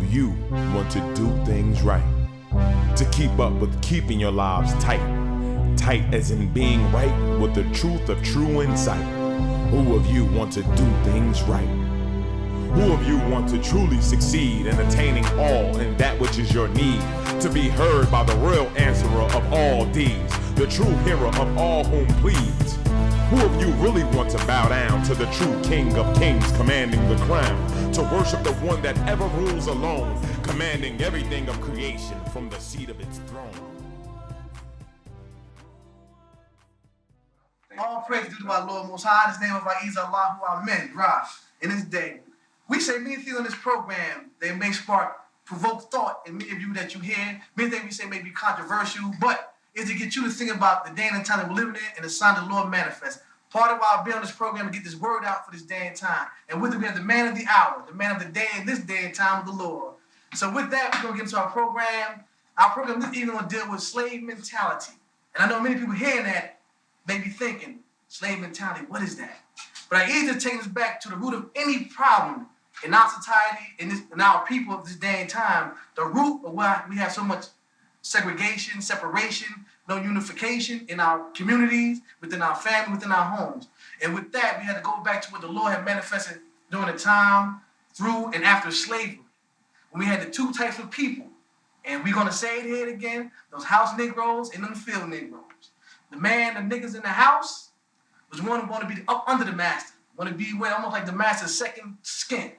you want to do things right? To keep up with keeping your lives tight. Tight as in being right with the truth of true insight. Who of you want to do things right? Who of you want to truly succeed in attaining all in that which is your need? To be heard by the real answerer of all deeds, the true hero of all whom pleads. Who of you really want to bow down to the true King of Kings commanding the crown? To worship the one that ever rules alone, commanding everything of creation from the seat of its throne. All praise due to our Lord Most High. In the name of Ahezaah, Amen. Raj. In this day, we say many things on this program. They may spark, provoke thought in many of you that you hear. Many things we say may be controversial, but it's to get you to think about the day and time that we're living in and the sign of the Lord manifest. Part of our being on this program to get this word out for this day and time. And with it, we have the man of the hour, the man of the day in this day and time of the Lord. So with that, we're going to get into our program. Our program is even going to deal with slave mentality. And I know many people hearing that may be thinking, slave mentality, what is that? But I either take us back to the root of any problem in our society, in our people of this day and time, the root of why we have so much segregation, separation, no unification in our communities, within our family, within our homes. And with that, we had to go back to what the Lord had manifested during the time, through, and after slavery. When we had the two types of people. And we're going to say it here again, those house Negroes and them field Negroes. The man, the niggas in the house, was one who wanted to be up under the master. Want to be where almost like the master's second skin.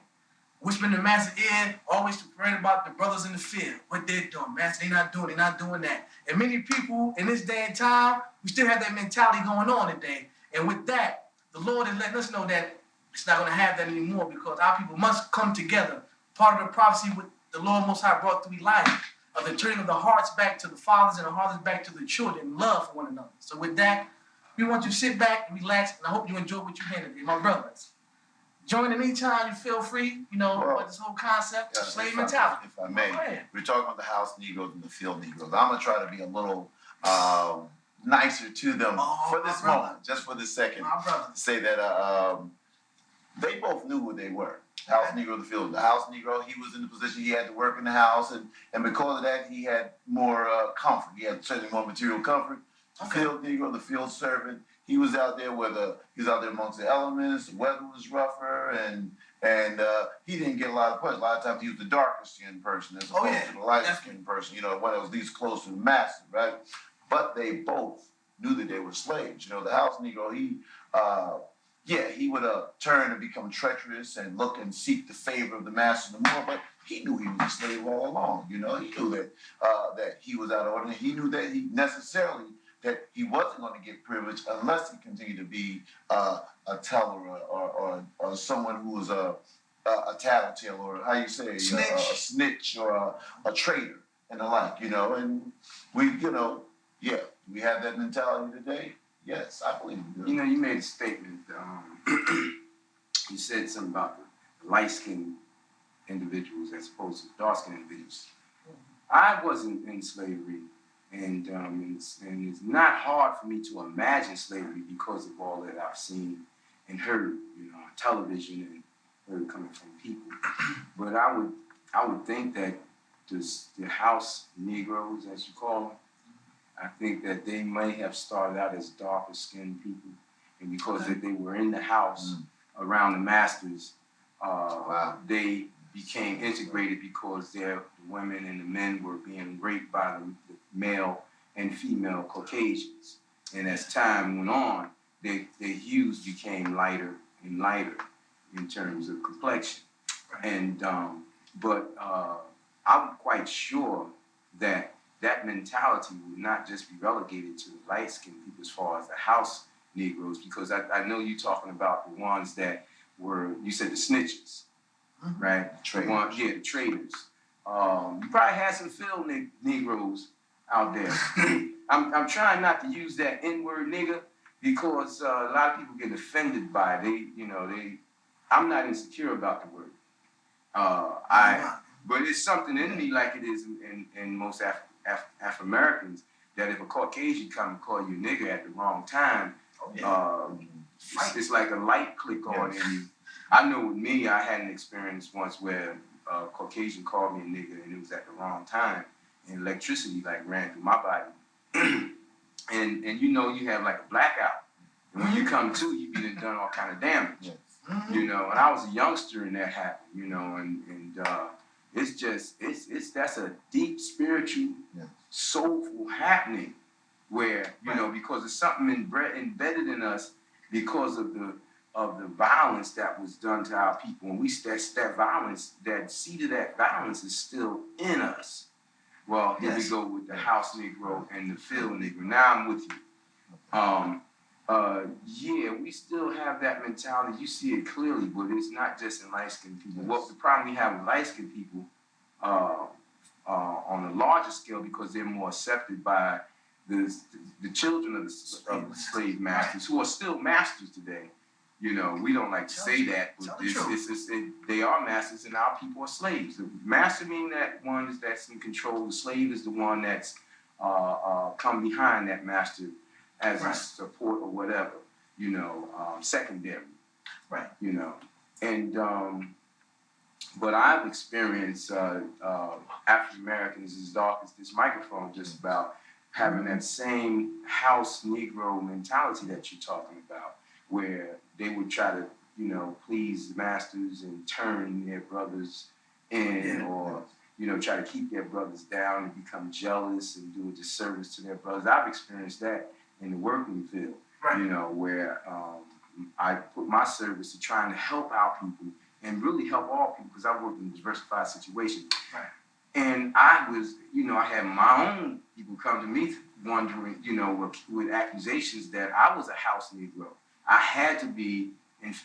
Whispering in the master's ear, always to pray about the brothers in the field. What they're doing, master, they're not doing that. And many people in this day and time, we still have that mentality going on today. And with that, the Lord is letting us know that it's not going to have that anymore because our people must come together. Part of the prophecy with the Lord Most High brought through life of the turning of the hearts back to the fathers and the hearts back to the children, love for one another. So with that, we want you to sit back and relax, and I hope you enjoy what you hear today, my brothers. Join anytime you feel free, about this whole concept of slave mentality. If I may, we're talking about the house Negroes and the field Negroes. I'm going to try to be a little nicer to them for this moment, just for this second. Say that they both knew what they were. House Negro, the field. The house Negro, he was in the position he had to work in the house, and because of that, he had more comfort. He had certainly more material comfort. The field Negro, the field servant, he was out there he was out there amongst the elements. The weather was rougher, and he didn't get a lot of push. A lot of times he was the darker skinned person as opposed to the lighter skinned person. One that was least close to the master, right? But they both knew that they were slaves. The house Negro, he would turn and become treacherous and look and seek the favor of the master the more. But he knew he was a slave all along. He knew that he was out of order. He knew that he wasn't going to get privilege unless he continued to be a teller or someone who was a tattletale, or how you say, a snitch or a traitor and the like, and we have that mentality today. Yes, I believe we do. You made a statement. You said something about the light-skinned individuals as opposed to dark-skinned individuals. I wasn't in slavery. And it's not hard for me to imagine slavery because of all that I've seen and heard, on television and heard coming from people. But I would think that the house Negroes, as you call them, I think that they may have started out as darker skinned people, and because they were in the house around the masters, they became integrated because the women and the men were being raped by the male and female Caucasians. And as time went on, their hues became lighter and lighter in terms of complexion. And but I'm quite sure that mentality would not just be relegated to the light-skinned people as far as the house Negroes, because I know you're talking about the ones that were, you said the snitches. Right? The traitors. You probably had some field Negroes out there. I'm trying not to use that N-word nigga because a lot of people get offended by it. I'm not insecure about the word. But it's something in me, like it is in most Afro-Americans, that if a Caucasian come and call you a nigga at the wrong time, it's like a light click on in you. I know with me, I had an experience once where a Caucasian called me a nigga, and it was at the wrong time, and electricity like ran through my body. and you know, you have like a blackout. And when you come to, you be done all kind of damage. Yes. You know, and I was a youngster and that happened, you know, and it's just, that's a deep spiritual, soulful happening where, you know, because it's something embedded in us because of the violence that was done to our people. And that violence, that seed of that violence is still in us. Well, here we go with the house Negro and the field Negro. Now I'm with you. Yeah, we still have that mentality. You see it clearly, but it's not just in light-skinned people. What the problem we have with light-skinned people on a larger scale, because they're more accepted by the children of the slave masters, who are still masters today. You know, we don't like to say that, but they are masters and our people are slaves. The master meaning that one that's in control. The slave is the one that's come behind that master as a support or whatever, you know, secondary. Right. You know, and but I've experienced African Americans as dark as this microphone, just about having that same house Negro mentality that you're talking about, where they would try to, you know, please masters and turn their brothers in, or you know, try to keep their brothers down and become jealous and do a disservice to their brothers. I've experienced that in the working field, you know, where I put my service to trying to help our people and really help all people, because I worked in a diversified situation. Right. And I was, you know, I had my own people come to me wondering, you know, with accusations that I was a house Negro. I had to be,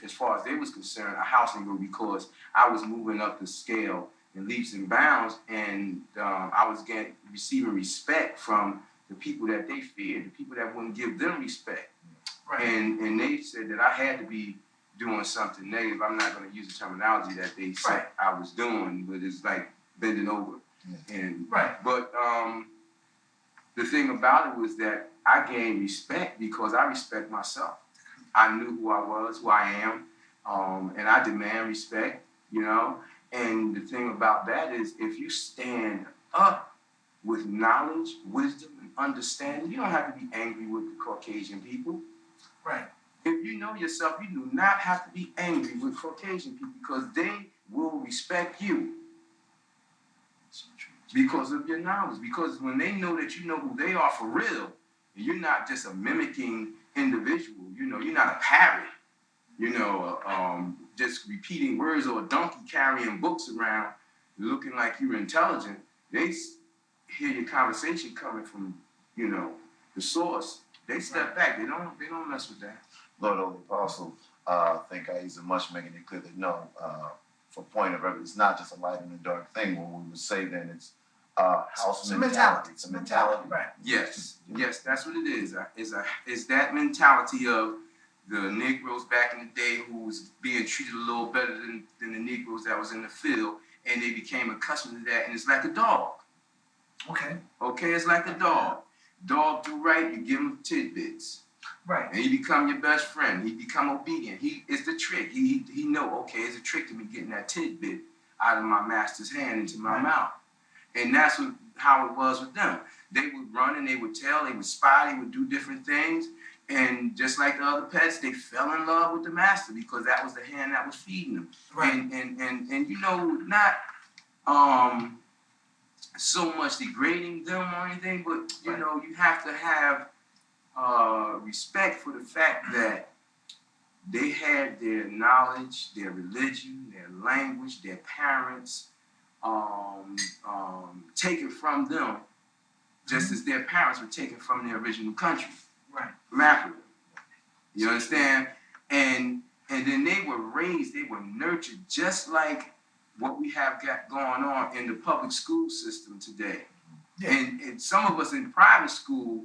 as far as they was concerned, a house Negro, because I was moving up the scale in leaps and bounds, and I was receiving respect from the people that they feared, the people that wouldn't give them respect. Right. And they said that I had to be doing something negative. I'm not going to use the terminology that they said I was doing, but it's like bending over. And but the thing about it was that I gained respect because I respect myself. I knew who I was, who I am, and I demand respect, you know. And the thing about that is, if you stand up with knowledge, wisdom, and understanding, you don't have to be angry with the Caucasian people. Right. If you know yourself, you do not have to be angry with Caucasian people, because they will respect you because of your knowledge. Because when they know that you know who they are for real, and you're not just a mimicking individual, you know, you're not a parrot, you know, just repeating words, or a donkey carrying books around looking like you're intelligent. They hear your conversation coming from, you know, the source. They step back. They don't mess with that. Lord Holy-Apostle, I think Ahezaah much making it clear that no, for point of reference, it's not just a light and a dark thing. What we would say then it's house mentality. It's a mentality. Right. Yes, that's what it is. Is that mentality of the Negroes back in the day who was being treated a little better than the Negroes that was in the field, and they became accustomed to that, and it's like a dog. Okay, it's like a dog. Dog do right, you give him tidbits. Right. And he become your best friend. He become obedient. It's the trick. He know, okay, it's a trick to me getting that tidbit out of my master's hand into my mouth. And that's how it was with them. They would run and they would tell, they would spy, they would do different things. And just like the other pets, they fell in love with the master because that was the hand that was feeding them. Right. And you know, not so much degrading them or anything, but you know, you have to have respect for the fact that they had their knowledge, their religion, their language, their parents taken from them, just as their parents were taken from their original country, from Africa. You understand? And then they were raised, they were nurtured just like what we have got going on in the public school system today. Yeah. And some of us in private school,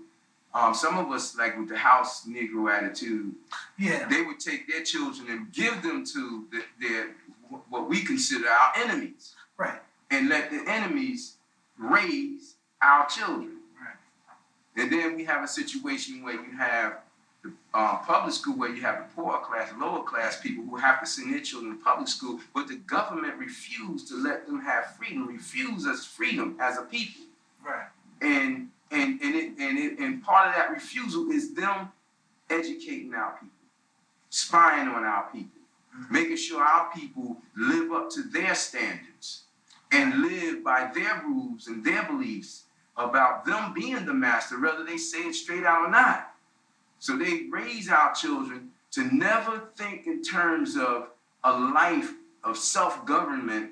some of us, like with the house Negro attitude, they would take their children and give them to their what we consider our enemies. Right. And let the enemies raise our children. Right. And then we have a situation where you have public school where you have the poor class, lower class people who have to send their children to public school, but the government refused to let them have freedom, refused us freedom as a people. Right. And part of that refusal is them educating our people, spying on our people, making sure our people live up to their standards and live by their rules and their beliefs about them being the master, whether they say it straight out or not. So they raise our children to never think in terms of a life of self-government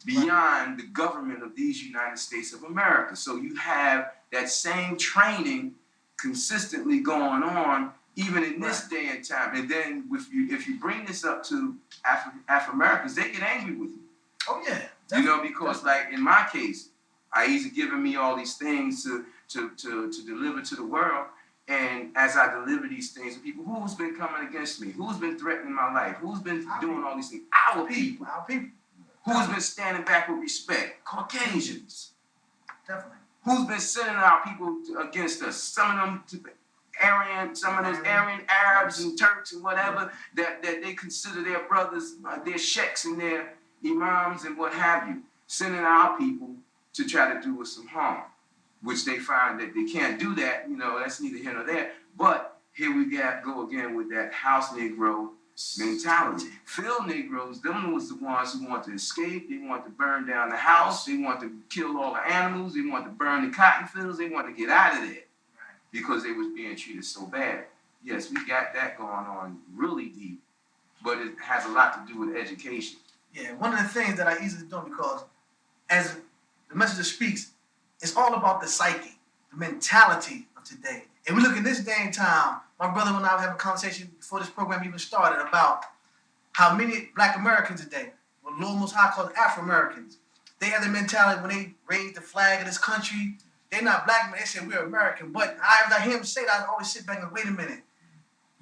beyond the government of these United States of America. So you have that same training consistently going on even in this day and time. And then if you bring this up to Afro-Americans, they get angry with you. Oh yeah. You know, because like in my case, Ahezaah giving me all these things to deliver to the world. And as I deliver these things to people, who's been coming against me? Who's been threatening my life? Who's been doing all these things? Our people. Our people. Who's been standing back with respect? Caucasians. Definitely. Who's been sending our people against us? Some of them some of those Aryan Arabs and Turks and whatever that they consider their brothers, their sheikhs and their imams and what have you, sending our people to try to do us some harm, which they find that they can't do that. You know, that's neither here nor there. But here we go again with that house Negro mentality. Field Negroes, them was the ones who want to escape. They want to burn down the house. They want to kill all the animals. They want to burn the cotton fields. They want to get out of there because they was being treated so bad. Yes, we got that going on really deep, but it has a lot to do with education. Yeah, one of the things that I easily do, because as the messenger speaks, it's all about the psyche, the mentality of today. And we look at this day and time. My brother and I were having a conversation before this program even started about how many Black Americans today, what Lord Most-High calls Afro-Americans, they have the mentality when they raise the flag of this country, they're not Black men, they say we're American. But as I hear him say that, I always sit back and wait a minute.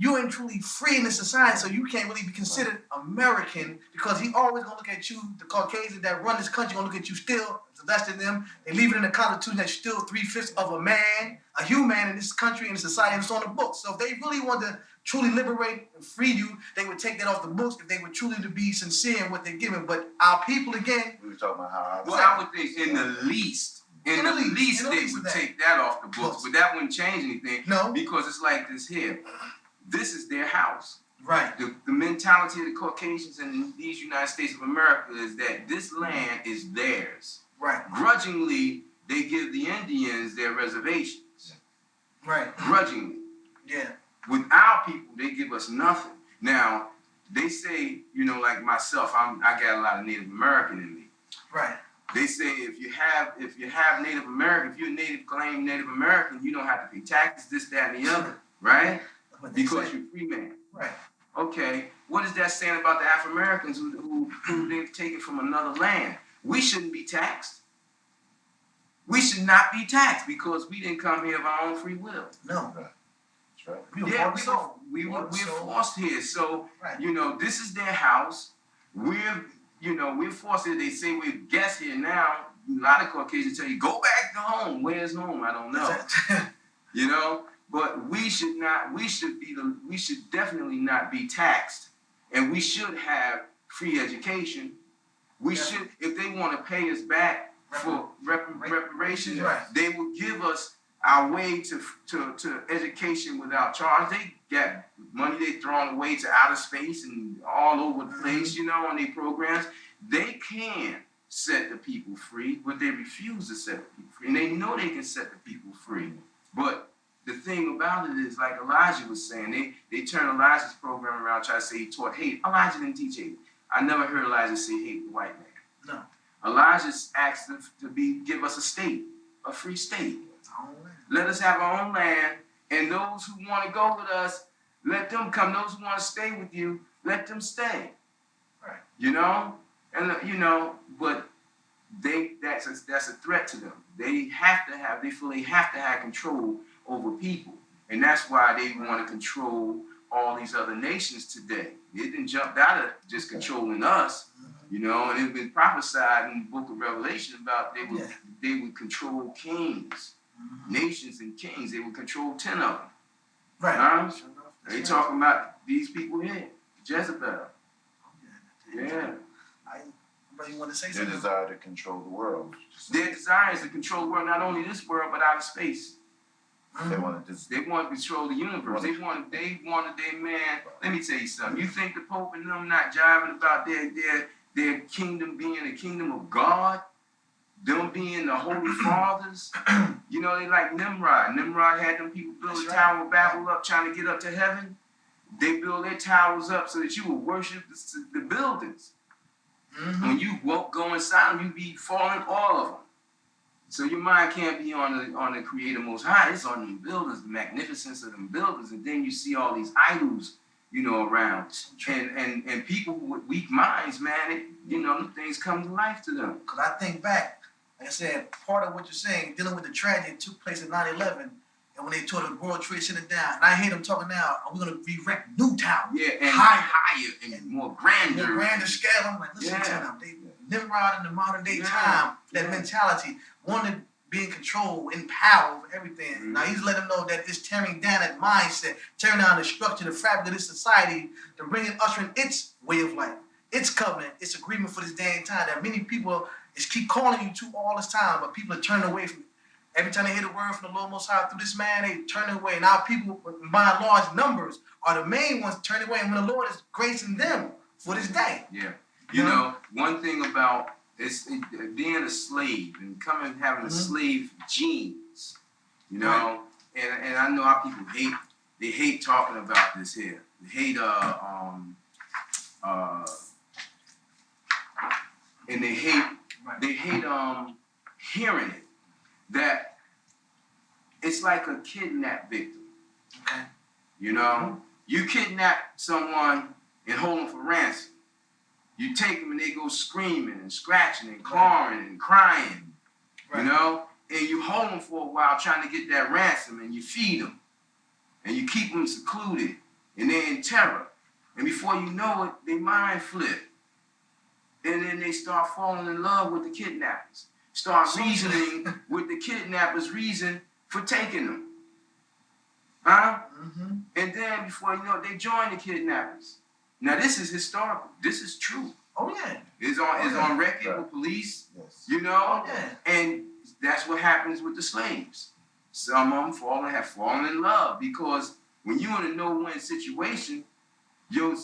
You ain't truly free in this society, so you can't really be considered American, because he always gonna look at you, the Caucasians that run this country, gonna look at you still less than them. They leave it in the Constitution that you're still 3/5 of a man, a human in this country and society, and it's on the books. So if they really want to truly liberate and free you, they would take that off the books if they were truly to be sincere in what they're giving. But our people, again, we were talking about how. Well, I would think in the least they would take that off the books, but that wouldn't change anything. No, because it's like this here. This is their house. Right. The mentality of the Caucasians in these United States of America is that this land is theirs. Right. Grudgingly, they give the Indians their reservations. Right. Grudgingly. Yeah. With our people, they give us nothing. Now, they say, you know, like myself, I got a lot of Native American in me. Right. They say if you have Native American, if you're claim Native American, you don't have to pay taxes, this, that, and the other, right? Because you're a free man. Right. Okay. What is that saying about the Afro-Americans who they've taken from another land? We shouldn't be taxed. We should not be taxed because we didn't come here of our own free will. No. That's right. We were forced here. So, you know, this is their house. We're forced here. They say we're guests here now. A lot of Caucasians tell you, go back to home. Where's home? I don't know. You know? But we should definitely not be taxed. And we should have free education. We should, if they want to pay us back for reparations, they will give us our way to education without charge. They got money they throwing away to outer space and all over the place, you know, on their programs. They can set the people free, but they refuse to set the people free. And they know they can set the people free. But the thing about it is, like Elijah was saying, they turned Elijah's program around, try to say he taught hate. Elijah didn't teach hate. I never heard Elijah say hate the white man. No. Elijah asked them to give us a state, a free state. Let us have our own land, and those who want to go with us, let them come. Those who want to stay with you, let them stay. Right. You know, and you know, but that's a threat to them. They feel they have to have control over people, and that's why they want to control all these other nations today. They didn't jump out of just controlling us, you know, and it's been prophesied in the book of Revelation about they would control kings, nations and kings. They would control 10 of them. Right. They talking about these people here, Jezebel. Yeah. But you want to say Their something? desire to control the world. Their desire is to control the world, not only this world, but outer space. They want to They want to control the universe. They wanted their man. Let me tell you something. You think the Pope and them not jiving about their kingdom being a kingdom of God? Them being the holy fathers? You know, they like Nimrod. Nimrod had them people build a Tower of Babel up trying to get up to heaven. They build their towers up so that you will worship the buildings. When you go inside them, you be falling all of them. So your mind can't be on the Creator Most High. It's on them buildings, the magnificence of them buildings, and then you see all these idols, you know, around, and people with weak minds, man, them things come to life to them. Because I think back, like I said, part of what you're saying, dealing with the tragedy that took place in 9/11, and when they tore the World Trade Center down, and I hear them talking now, we're going to erect new towers. Yeah, and higher and more grander. More grander scale. I'm like, listen to them. Nimrod in the modern day time, that mentality, wanted be in control, in power over everything. Now he's letting them know that it's tearing down that mindset, tearing down the structure, the fabric of this society, to bring in, ushering its way of life, its covenant, its agreement for this day and time that many people is keep calling you to all this time, but people are turning away from it. Every time they hear the word from the Lord Most High through this man, they turn away. And our people, by large numbers, are the main ones turning away. And when the Lord is gracing them for this day. Yeah. You know, one thing about being a slave and having a slave genes, you know, and I know our people hate talking about this here. They hate and they hate hearing it, that it's like a kidnap victim. Okay. You know, you kidnap someone and hold them for ransom. You take them and they go screaming and scratching and clawing and crying, you know, and you hold them for a while trying to get that ransom, and you feed them and you keep them secluded and they're in terror. And before you know it, they mind flip. And then they start falling in love with the kidnappers. Start reasoning with the kidnappers' reason for taking them. Huh? And then before you know it, they join the kidnappers. Now this is historical. This is true. Oh yeah. It's on record with police. Yes. You know? And that's what happens with the slaves. Some of them have fallen in love, because when you're in a no-win situation, your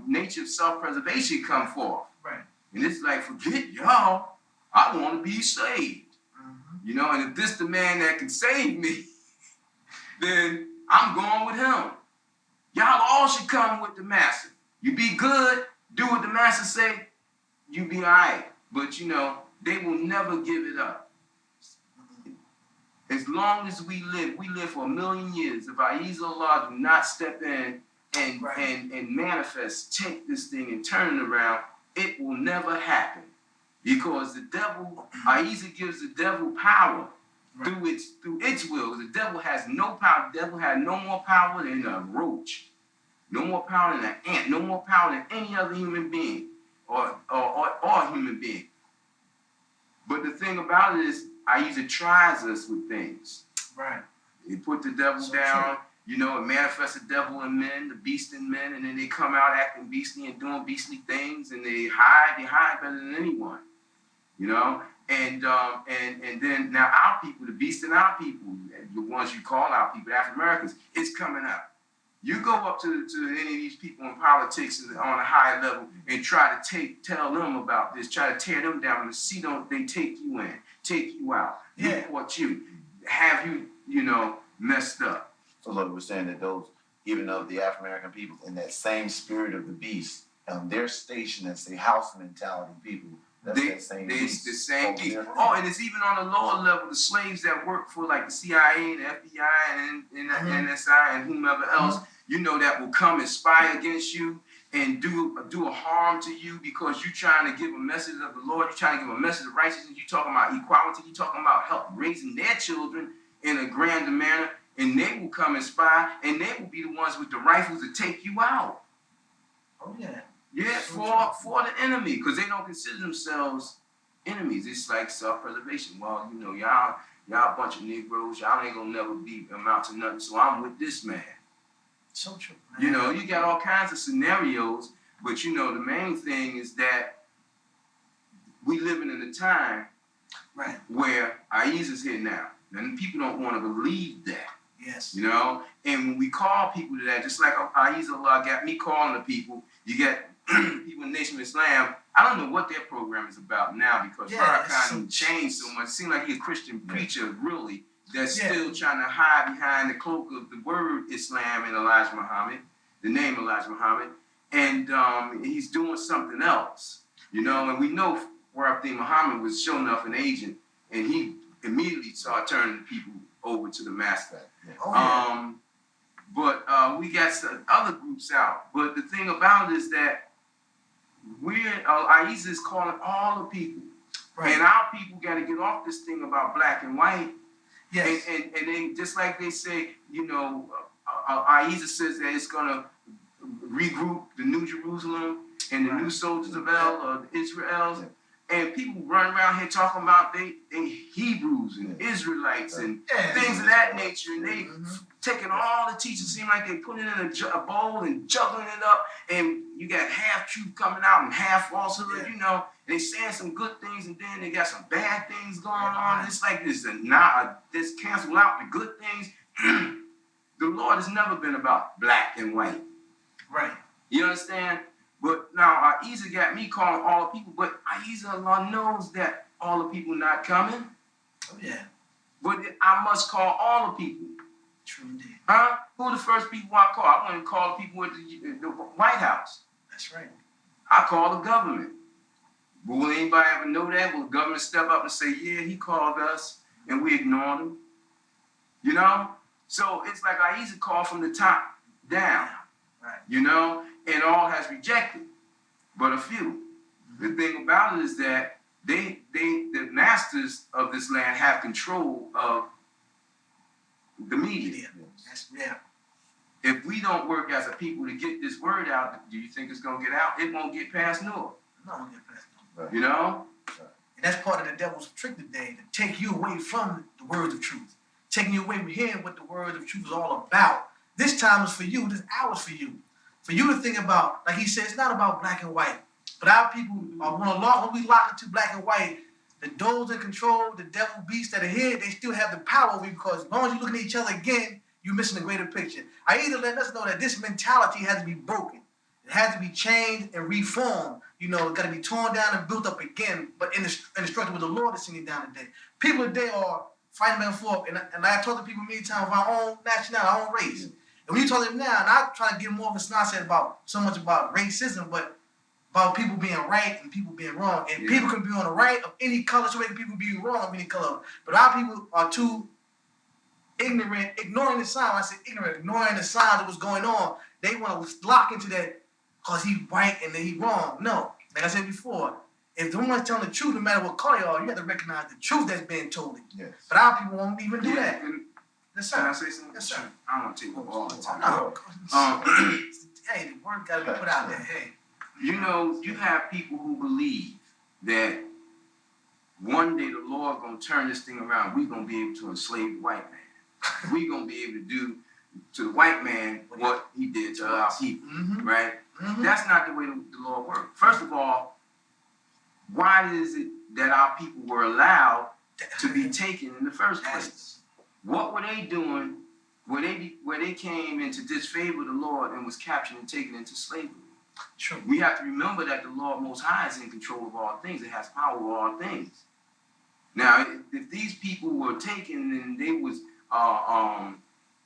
nature of self-preservation come forth. Right. And it's like, forget y'all. I want to be saved. You know, and if this the man that can save me, then I'm going with him. Y'all all should come with the master. You be good, do what the master say, you be all right. But, you know, they will never give it up. As long as we live for 1,000,000 years. If Ahezaah do not step in and manifest, take this thing and turn it around, it will never happen. Because the devil, Ahezaah gives the devil power through its will. The devil has no power. The devil had no more power than a roach, no more power than an ant, no more power than any other human being or human being. But the thing about it is, Ahezaah tries us with things. Right. He put the devil down. True. You know, it manifests the devil in men, the beast in men, and then they come out acting beastly and doing beastly things, and they hide better than anyone. You know, and then now our people, the beast in our people, the ones you call our people, African Americans, it's coming out. You go up to any of these people in politics on a high level and try to tell them about this, try to tear them down, and see don't they take you in, take you out, report you, have you know, messed up. So Lord, we're saying that those, even of the African American people, in that same spirit of the beast, their station as the house mentality people. It's the same beast. Oh, and it's even on a lower level, the slaves that work for like the CIA and the FBI and NSI and whomever else, you know, that will come and spy against you and do a harm to you because you're trying to give a message of the Lord, you're trying to give a message of righteousness, you're talking about equality, you're talking about help raising their children in a grander manner, and they will come and spy, and they will be the ones with the rifles to take you out. Oh yeah. Yeah, for the enemy, because they don't consider themselves enemies. It's like self-preservation. Well, you know, y'all a bunch of Negroes. Y'all ain't gonna never amount to nothing. So I'm with this man. So true, man. You know, you got all kinds of scenarios, but you know, the main thing is that we living in a time where Ahezaah's here now. And people don't want to believe that. Yes. You know? And when we call people to that, just like Ahezaah got me calling the people, you get people in Nation of Islam. I don't know what their program is about now because Farrakhan changed so much. It seems like he's a Christian preacher, really, that's still trying to hide behind the cloak of the word Islam and Elijah Muhammad, the name Elijah Muhammad, and he's doing something else, you know. And we know Farrakhan Muhammad was sure enough an agent, and he immediately started turning people over to the master. But we got some other groups out. But the thing about it is that Ahezaah is calling all the people. Right. And our people got to get off this thing about black and white. Yes. And they, just like they say, you know, Ahezaah says that it's going to regroup the New Jerusalem and the new soldiers of Israel. And people run around here talking about they Hebrews and Israelites and things of that nature. And they taking all the teachers, seem like they put it in a bowl and juggling it up. And you got half truth coming out and half falsehood, you know. And they saying some good things and then they got some bad things going on. It's like this cancel out the good things. The Lord has never been about black and white. Right. You understand? But now Ahezaah got me calling all the people, but Ahezaah knows that all the people not coming. Oh yeah. But I must call all the people. True indeed. Huh? Who are the first people I call? I want to call the people at the White House. That's right. I call the government. But will anybody ever know that? Will the government step up and say, yeah, he called us, and we ignored him? You know? So it's like Ahezaah called from the top down. Right. You know? And all has rejected, but a few. The thing about it is that the masters of this land have control of the media. If we don't work as a people to get this word out, do you think it's going to get out? It won't get past Noah. No, it won't get past Noah. You know? And that's part of the devil's trick today, to take you away from the words of truth. Taking you away from hearing what the word of truth is all about. This time is for you. This hour is for you. For you to think about, like he said, it's not about black and white. But our people, when we lock into black and white, the those in control, the devil beasts that are here, they still have the power over you because as long as you're looking at each other again, you're missing the greater picture. Ahezaah letting us know that this mentality has to be broken. It has to be changed and reformed. You know, it's got to be torn down and built up again, but in the structure where the Lord is sending down today. People today are fighting back and forth, and I talk to people many times of our own nationality, our own race. And when you talk to them now, and I try to get more of a nonsense about so much about racism, but about people being right and people being wrong. And people can be on the right of any color, so people be wrong of any color. But our people are too ignorant, ignoring the sign. When I say ignorant, ignoring the signs of what's going on. They want to lock into that because he's right and then he's wrong. No. Like I said before, if someone's telling the truth, no matter what color you are, you have to recognize the truth that's being told. Yes. But our people won't even do that. Yes, sir. Can I say something? Yes, sir. I don't want to take up all the time. No. Hey, the word got to be put out there. Hey. You know, you have people who believe that one day the Lord going to turn this thing around. We're going to be able to enslave the white man. We're going to be able to do to the white man what he did to our people, right? That's not the way the Lord works. First of all, why is it that our people were allowed to be taken in the first place? What were they doing where they came into disfavor of the Lord and was captured and taken into slavery? True. We have to remember that the Lord Most High is in control of all things. It has power over all things. Now, if these people were taken and they was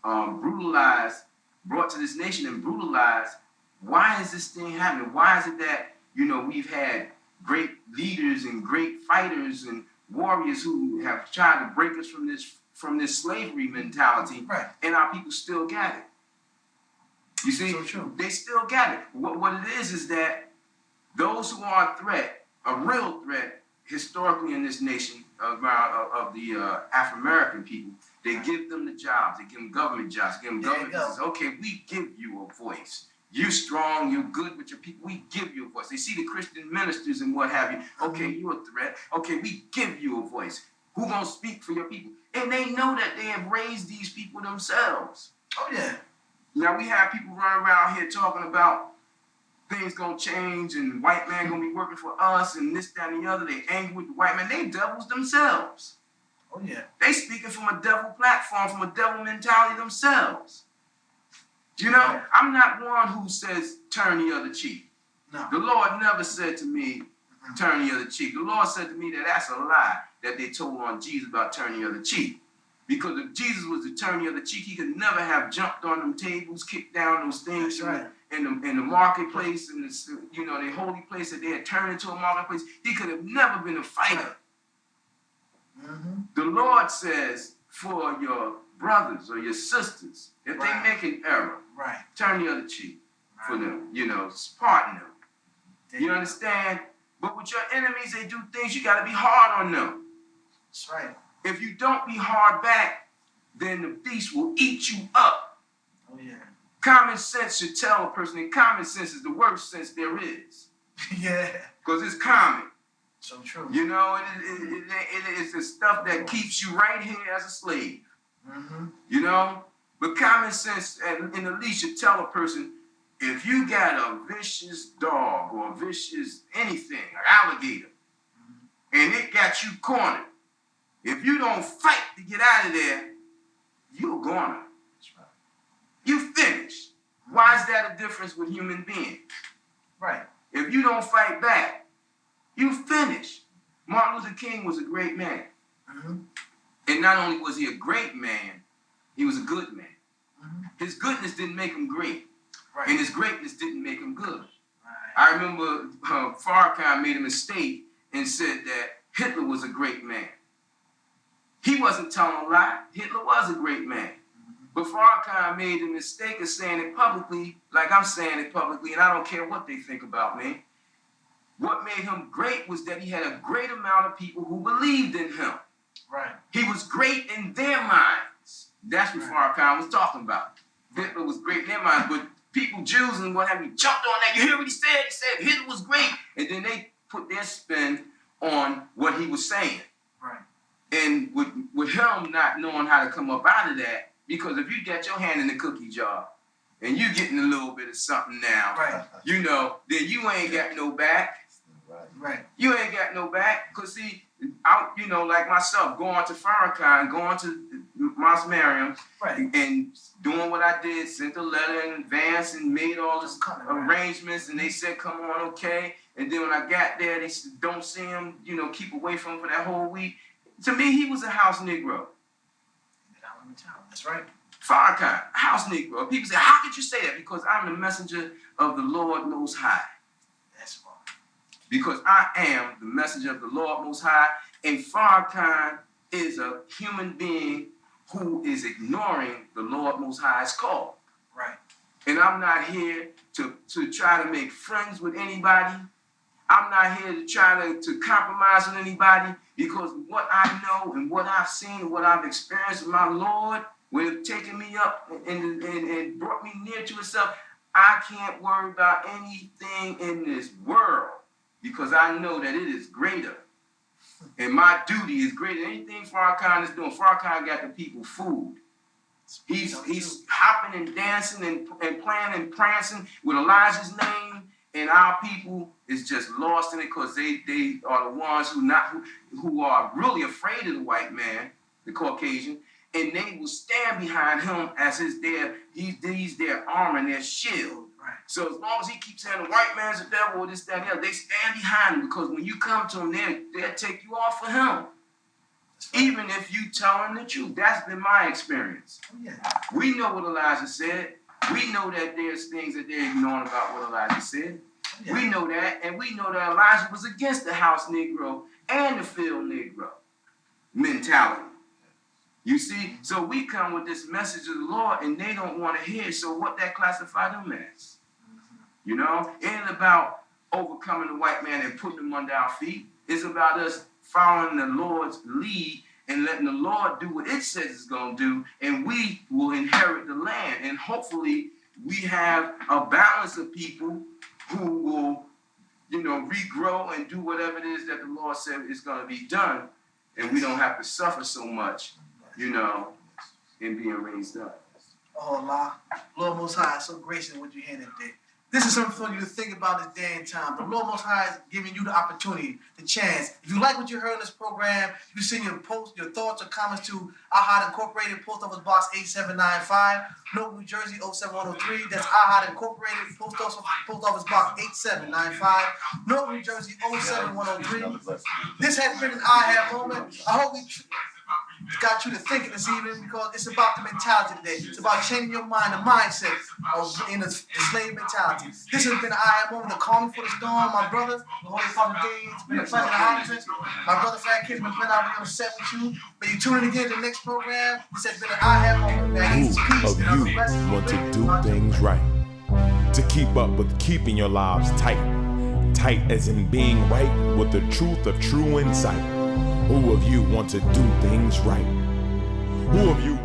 brutalized, brought to this nation and brutalized, why is this thing happening? Why is it that, you know, we've had great leaders and great fighters and warriors who have tried to break us from this slavery mentality, and our people still got it? You see, they still got it. What it is that those who are a threat, a real threat, historically in this nation of the Afro-American people, they give them the jobs. They give them government jobs. They give them government business. Okay, we give you a voice. You're strong. You're good with your people. We give you a voice. They see the Christian ministers and what have you. Okay, you're a threat. Okay, we give you a voice. Who gonna speak for your people? And they know that they have raised these people themselves. Oh yeah. Now we have people running around here talking about things gonna change and the white man gonna be working for us and this, that, and the other. They angry with the white man. They devils themselves. Oh yeah. They speaking from a devil platform, from a devil mentality themselves. You know, I'm not one who says turn the other cheek. No. The Lord never said to me, turn the other cheek. The Lord said to me that that's a lie that they told on Jesus about turning the other cheek. Because if Jesus was to turn the other cheek, he could never have jumped on them tables, kicked down those things in the marketplace, and the holy place that they had turned into a marketplace. He could have never been a fighter. Mm-hmm. The Lord says for your brothers or your sisters, if they make an error, turn the other cheek for them. Pardon them. You understand? But with your enemies, they do things, you got to be hard on them. That's right. If you don't be hard back, then the beast will eat you up. Oh, yeah. Common sense should tell a person that common sense is the worst sense there is. Yeah. Because it's common. So true. It is the stuff that keeps you right here as a slave. Mm-hmm. But common sense, in the least, should tell a person, if you got a vicious dog or a vicious anything, an alligator, and it got you cornered, if you don't fight to get out of there, you're gonna. That's right. You finished. Why is that a difference with human beings? Right. If you don't fight back, you finish. Martin Luther King was a great man. Mm-hmm. And not only was he a great man, he was a good man. Mm-hmm. His goodness didn't make him great. Right. And his greatness didn't make him good. Right. I remember Farrakhan made a mistake and said that Hitler was a great man. He wasn't telling a lie. Hitler was a great man. But Farrakhan made the mistake of saying it publicly, like I'm saying it publicly, and I don't care what they think about me. What made him great was that he had a great amount of people who believed in him. Right. He was great in their minds. That's what Farrakhan was talking about. Hitler was great in their minds, but people, Jews and what have you, jumped on that. You hear what he said? He said Hitler was great. And then they put their spin on what he was saying. Right. And with him not knowing how to come up out of that, because if you get your hand in the cookie jar and you getting a little bit of something now, then you ain't got no back. Right. You ain't got no back. Because see, like myself, going to Farrakhan, going to Mount Mariam, and doing what I did, sent a letter in advance and made all this arrangements, and they said, come on, okay. And then when I got there, they said, don't see him, keep away from him for that whole week. To me, he was a house Negro. That's right. Farrakhan, house Negro. People say, how could you say that? Because I'm the messenger of the Lord Most High. That's why. Because I am the messenger of the Lord Most High, and Farrakhan is a human being who is ignoring the Lord Most High's call. Right. And I'm not here to try to make friends with anybody. I'm not here to try to compromise with anybody, because what I know and what I've seen and what I've experienced with my Lord, when it's taken me up and brought me near to itself, I can't worry about anything in this world, because I know that it is greater. And my duty is greater. Anything Farrakhan is doing, Farrakhan got the people food. He's hopping and dancing and playing and prancing with Elijah's name, and our people is just lost in it, because they are the ones who are really afraid of the white man, the Caucasian, and they will stand behind him as he's their armor and their shield. Right. So as long as he keeps saying the white man's the devil or this, that, and the other, they stand behind him, because when you come to him, they'll take you off for him. Even if you tell him the truth. That's been my experience. Oh, yeah. We know what Elijah said. We know that there's things that they're ignoring about what Elijah said. Oh, yeah. We know that, and we know that Elijah was against the house Negro and the field Negro mentality. You see? So we come with this message of the Lord, and they don't want to hear it. So what that classify them as? It ain't about overcoming the white man and putting him under our feet. It's about us following the Lord's lead and letting the Lord do what it says it's going to do, and we will inherit the land. And hopefully we have a balance of people who will, regrow and do whatever it is that the Lord said is going to be done, and we don't have to suffer so much, in being raised up. Oh, Allah, Lord Most High is so gracious with you here today. This is something for you to think about this day and time. The Lord Most High is giving you the opportunity, the chance. If you like what you heard in this program, you send your posts, your thoughts or comments to A.H.A.D Incorporated, Post Office Box 8795, Newark, New Jersey 07103. That's A.H.A.D Incorporated, Post Office Box 8795, Newark, New Jersey 07103. This has been an A.H.A.D moment. I hope we got you to thinking this evening, because it's about the mentality today. It's about changing your mind, the mindset of in the slave mentality. This has been an A.H.A.D moment, the calming for the storm. My brother, the Holy-Apostle Deen, it's been a pleasure to have you. My brother Fat Kid's been playing out on the set with you. But you tune in again to the next program. This has been an A.H.A.D moment. Man, Who he's peace. of you want to do things right? To keep up with keeping your lives tight. Tight as in being right with the truth of true insight. Who of you want to do things right? Who of you